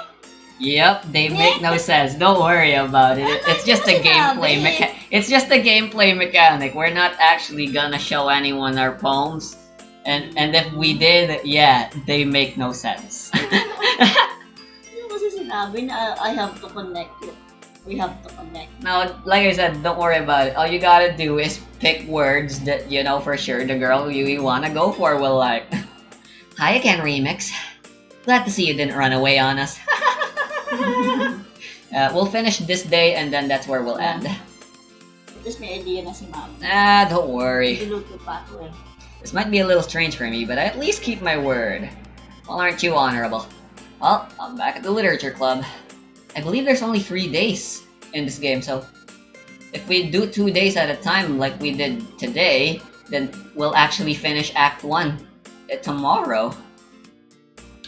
Yep, they make no sense. Don't worry about it. It's just a gameplay It's just a gameplay mechanic. We're not actually gonna show anyone our poems. And if we did, yeah, they make no sense. Yung kasi sinabi na I have to connect it. We have to connect. Now, like I said, don't worry about it. All you gotta do is pick words that you know for sure the girl you wanna go for will like. Hi again, Remix. Glad to see you didn't run away on us. We'll finish this day and then that's where we'll end. Just may idea na si Mom. Don't worry. Niluto pa ako eh. This might be a little strange for me, but I at least keep my word. Well, aren't you honorable? Well, I'm back at the literature club. I believe there's only 3 days in this game, so if we do 2 days at a time like we did today, then we'll actually finish Act 1 tomorrow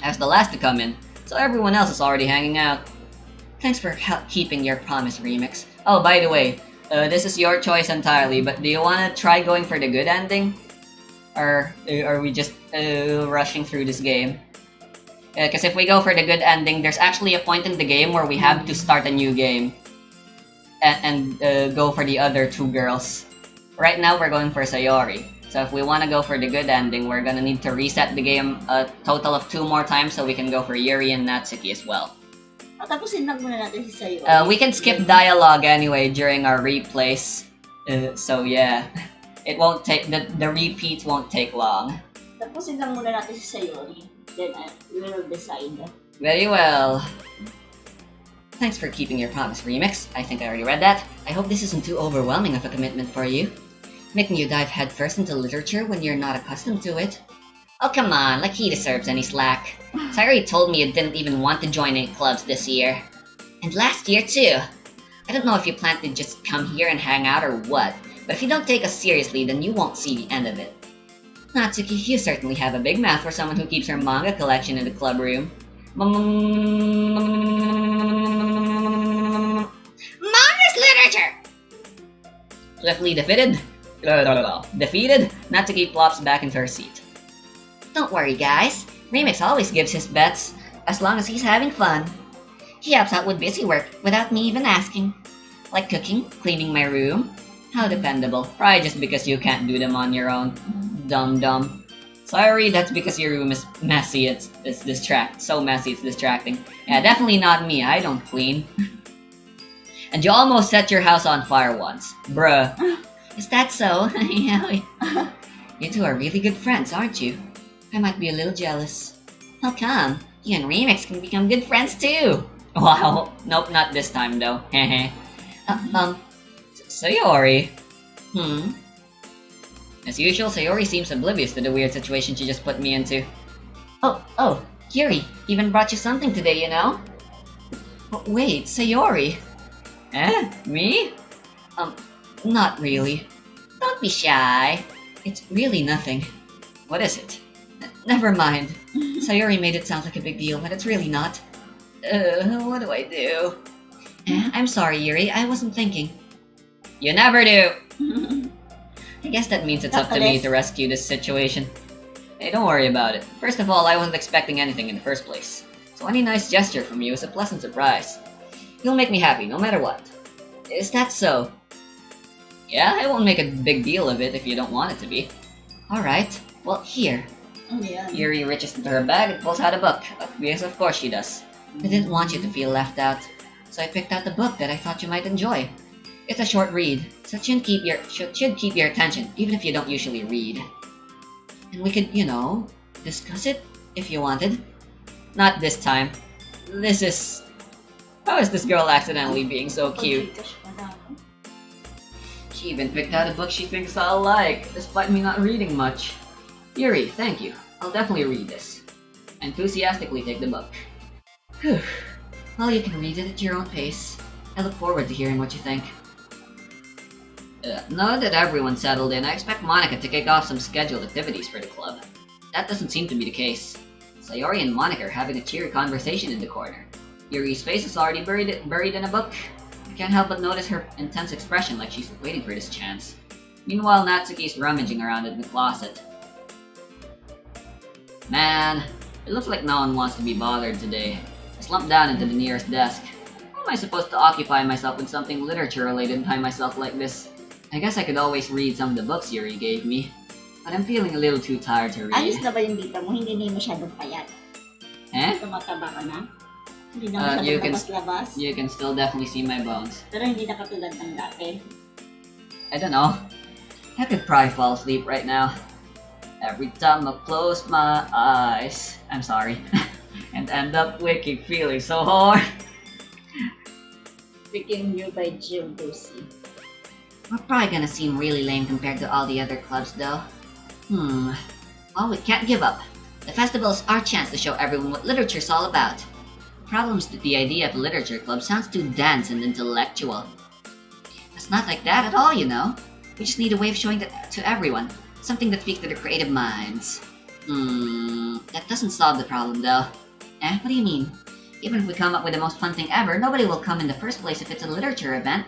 as the last to come in, so everyone else is already hanging out. Thanks for keeping your promise, Remix. Oh, by the way, this is your choice entirely, but do you want to try going for the good ending? Or are we just rushing through this game? Because if we go for the good ending, there's actually a point in the game where we have to start a new game and go for the other 2 girls. Right now, we're going for Sayori. So if we want to go for the good ending, we're gonna need to reset the game a total of 2 more times so we can go for Yuri and Natsuki as well. Tapusin lang muna natin si Sayori. We can skip dialogue anyway during our replays. So yeah, it won't take the repeats won't take long. Tapusin lang muna natin si Sayori. Then we will decide. Very well. Thanks for keeping your promise, Remix. I think I already read that. I hope this isn't too overwhelming of a commitment for you. Making you dive headfirst into literature when you're not accustomed to it. Oh, come on, like he deserves any slack. Sayori told me you didn't even want to join any clubs this year. And last year, too. I don't know if you plan to just come here and hang out or what, but if you don't take us seriously, then you won't see the end of it. Natsuki, you certainly have a big mouth for someone who keeps her manga collection in the club room. Manga's literature! Swiftly defeated, Natsuki plops back into her seat. Don't worry, guys. Remix always gives his bets, as long as he's having fun. He helps out with busy work without me even asking. Like cooking, cleaning my room. How dependable. Probably just because you can't do them on your own. Dum-dum. Sorry, that's because your room is messy. It's so messy it's distracting. Yeah, definitely not me. I don't clean. And you almost set your house on fire once. Bruh. Is that so? Yeah. You two are really good friends, aren't you? I might be a little jealous. How come? You and Remix can become good friends too. Wow. Nope, not this time though. Hehe. Sayori. As usual, Sayori seems oblivious to the weird situation she just put me into. Oh, Yuri, even brought you something today, you know? Wait, Sayori. Eh? Me? Not really. Don't be shy. It's really nothing. What is it? Never mind. Sayori made it sound like a big deal, but it's really not. What do I do? I'm sorry, Yuri. I wasn't thinking. You never do! I guess that means it's up to me to rescue this situation. Hey, don't worry about it. First of all, I wasn't expecting anything in the first place. So any nice gesture from you is a pleasant surprise. You'll make me happy, no matter what. Is that so? Yeah, I won't make a big deal of it if you don't want it to be. Alright, well, here. Yuri reaches into her bag and pulls out a book, because of course she does. I didn't want you to feel left out, so I picked out the book that I thought you might enjoy. It's a short read, so it should keep your attention, even if you don't usually read. And we could, discuss it, if you wanted. Not this time. How is this girl accidentally being so cute? She even picked out a book she thinks I'll like, despite me not reading much. Yuri, thank you. I'll definitely read this. I enthusiastically take the book. Whew. Well, you can read it at your own pace. I look forward to hearing what you think. Now that everyone's settled in, I expect Monica to kick off some scheduled activities for the club. That doesn't seem to be the case. Sayori and Monica are having a cheery conversation in the corner. Yuri's face is already buried in a book. I can't help but notice her intense expression like she's waiting for this chance. Meanwhile, Natsuki's rummaging around in the closet. Man, it looks like no one wants to be bothered today. I slumped down into the nearest desk. How am I supposed to occupy myself with something literature-related by myself like this? I guess I could always read some of the books Yuri gave me, but I'm feeling a little too tired to read. Ayos na ba yung dita mo? Hindi na yung masyadong payat. Eh? Tumataba ka na? Hindi na masyadong labas-labas? You can still definitely see my bones. Pero hindi na katulad ng dati. I don't know. I could probably fall asleep right now. Every time I close my eyes, I'm sorry, and end up waking feeling so hard. Speaking you by Jill Lucy. We're probably gonna seem really lame compared to all the other clubs though. Well, we can't give up. The festival is our chance to show everyone what literature's all about. The problem is that the idea of a literature club sounds too dense and intellectual. It's not like that at all, you know. We just need a way of showing that to everyone. Something that speaks to their creative minds. That doesn't solve the problem though. What do you mean? Even if we come up with the most fun thing ever, nobody will come in the first place if it's a literature event.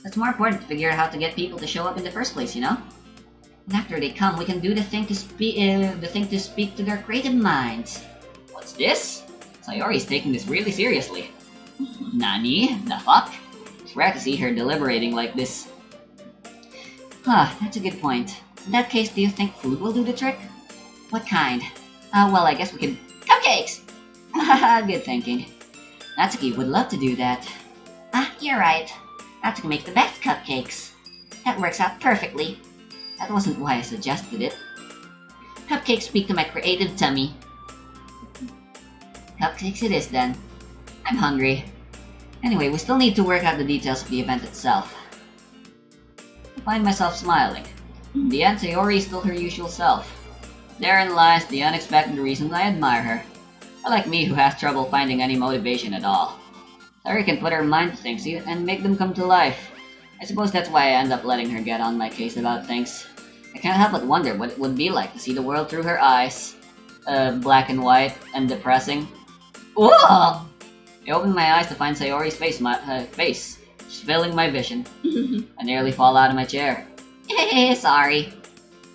It's more important to figure out how to get people to show up in the first place, you know? And after they come, we can do the thing to speak to their creative minds. What's this? Sayori's taking this really seriously. Nani? The fuck? It's rare to see her deliberating like this. That's a good point. In that case, do you think food will do the trick? What kind? Well, I guess we could... Cupcakes! Good thinking. Natsuki would love to do that. You're right. Natsuki makes the best cupcakes. That works out perfectly. That wasn't why I suggested it. Cupcakes speak to my creative tummy. Cupcakes it is then. I'm hungry. Anyway, we still need to work out the details of the event itself. I find myself smiling. In the end, Sayori is still her usual self. Therein lies the unexpected reason I admire her. Unlike me, who has trouble finding any motivation at all. Sayori can put her mind to things and make them come to life. I suppose that's why I end up letting her get on my case about things. I can't help but wonder what it would be like to see the world through her eyes. Black and white and depressing. Whoa! I opened my eyes to find Sayori's face, just filling my vision. I nearly fall out of my chair. Sorry.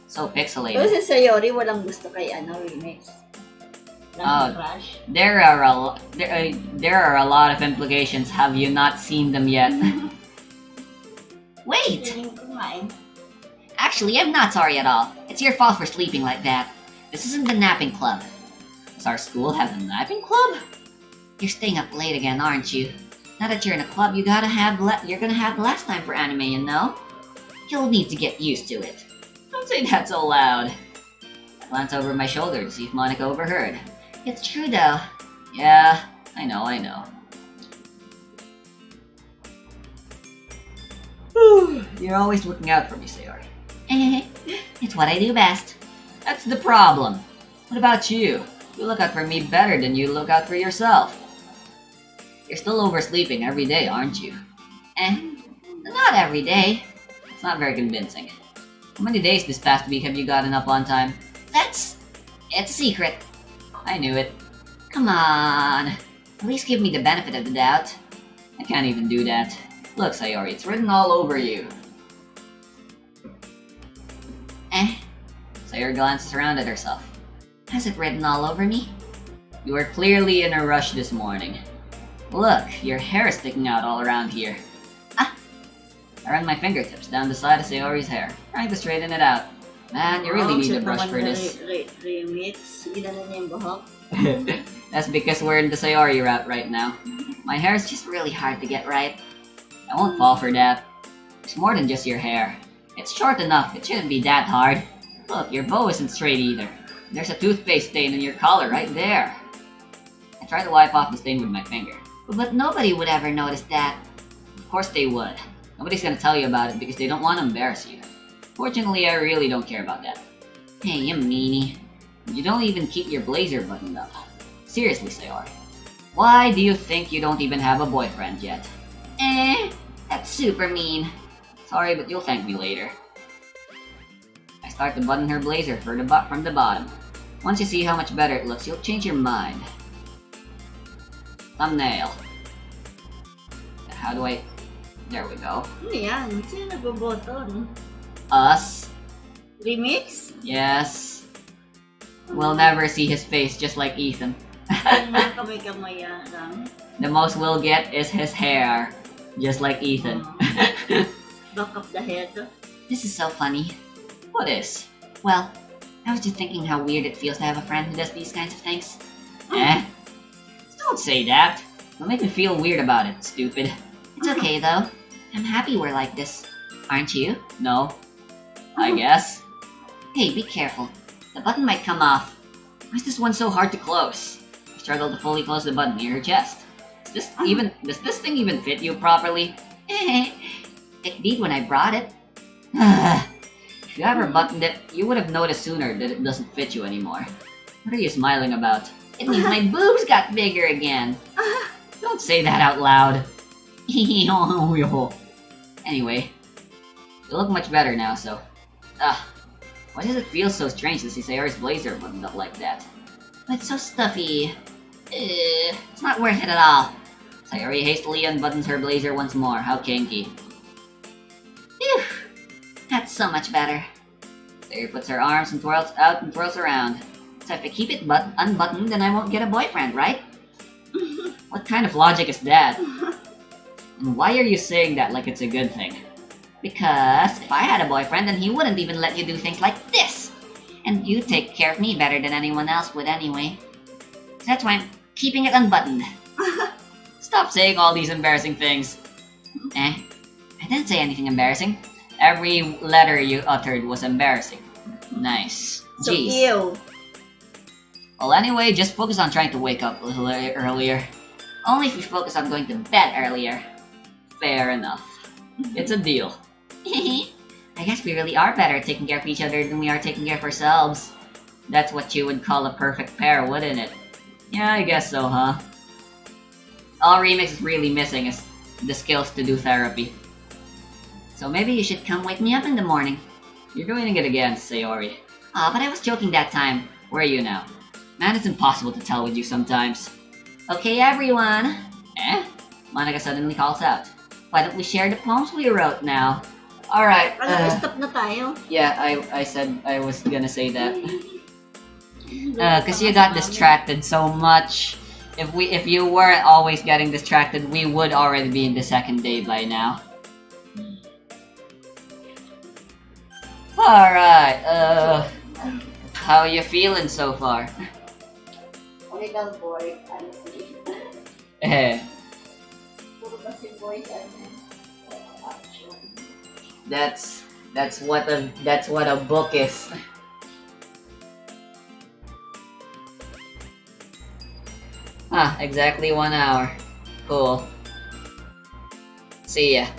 So pixelated. Pero si Sayori walang gusto kay Remix. Crush. There are a lot of implications. Have you not seen them yet? Wait! Actually, I'm not sorry at all. It's your fault for sleeping like that. This isn't the napping club. Does our school have a napping club? You're staying up late again, aren't you? Now that you're in a club, you're gonna have less time for anime, you know? You'll need to get used to it. Don't say that so loud. I glanced over my shoulder to see if Monica overheard. It's true though. Yeah, I know. You're always looking out for me, Sayori. It's what I do best. That's the problem. What about you? You look out for me better than you look out for yourself. You're still oversleeping every day, aren't you? Not every day. It's not very convincing. How many days this past week have you gotten up on time? It's a secret. I knew it. Come on. At least give me the benefit of the doubt. I can't even do that. Look, Sayori, it's written all over you. Sayori glances around at herself. Has it written all over me? You were clearly in a rush this morning. Look, your hair is sticking out all around here. Ah! I run my fingertips down the side of Sayori's hair, trying to straighten it out. Man, you really need a brush for this. Remix. Ginano niya yung buhok. That's because we're in the Sayori route right now. My hair is just really hard to get right. I won't fall for that. It's more than just your hair. It's short enough, it shouldn't be that hard. Look, your bow isn't straight either. There's a toothpaste stain on your collar right there. I tried to wipe off the stain with my finger. But nobody would ever notice that. Of course they would. Nobody's gonna tell you about it because they don't want to embarrass you. Fortunately, I really don't care about that. Hey, you meanie. You don't even keep your blazer buttoned up. Seriously, Sayori. Why do you think you don't even have a boyfriend yet? That's super mean. Sorry, but you'll thank me later. I start to button her blazer from the bottom. Once you see how much better it looks, you'll change your mind. Thumbnail. How do I... There we go. Ano yan? Sino nagboboto? No? Us? Remix? Yes. We'll never see his face just like Ethan. Yung mga kamay-kamay lang. The most we'll get is his hair, just like Ethan. Back of the head. This is so funny. What is? Well, I was just thinking how weird it feels to have a friend who does these kinds of things. Don't say that. Don't make me feel weird about it, stupid. It's okay though. I'm happy we're like this. Aren't you? No. I guess. Hey, be careful. The button might come off. Why is this one so hard to close? I struggle to fully close the button near her chest. Does this thing even fit you properly? It did when I brought it. If you ever buttoned it, you would have noticed sooner that it doesn't fit you anymore. What are you smiling about? It means my boobs got bigger again. Don't say that out loud. Anyway, you look much better now, so... why does it feel so strange to see Sayori's blazer buttoned up like that? It's so stuffy. It's not worth it at all. Sayori hastily unbuttons her blazer once more. How kinky. Phew! That's so much better. Sayori puts her arms and twirls out and twirls around. So if I keep it unbuttoned, then I won't get a boyfriend, right? What kind of logic is that? And why are you saying that like it's a good thing? Because if I had a boyfriend, then he wouldn't even let you do things like this. And you take care of me better than anyone else would anyway. So that's why I'm keeping it unbuttoned. Stop saying all these embarrassing things. I didn't say anything embarrassing. Every letter you uttered was embarrassing. Nice. So Jeez. ew. Well, anyway, just focus on trying to wake up a little earlier. Only if we focus on going to bed earlier. Fair enough. It's a deal. I guess we really are better at taking care of each other than we are taking care of ourselves. That's what you would call a perfect pair, wouldn't it? Yeah, I guess so, huh? All Remix is really missing is the skills to do therapy. So maybe you should come wake me up in the morning. You're doing it again, Sayori. Aw, but I was joking that time. Where are you now? Man, it's impossible to tell with you sometimes. Okay, everyone. Monica suddenly calls out. Why don't we share the poems we wrote now? Alright, Stop na tayo. yeah, I said I was gonna say that. Cause you got distracted so much. If you weren't always getting distracted, we would already be in the second day by now. Alright, how you feeling so far? A little bored, honestly. Eh, Puro kasi boys and action. that's what a book is. Ah, exactly 1 hour. Cool. See ya.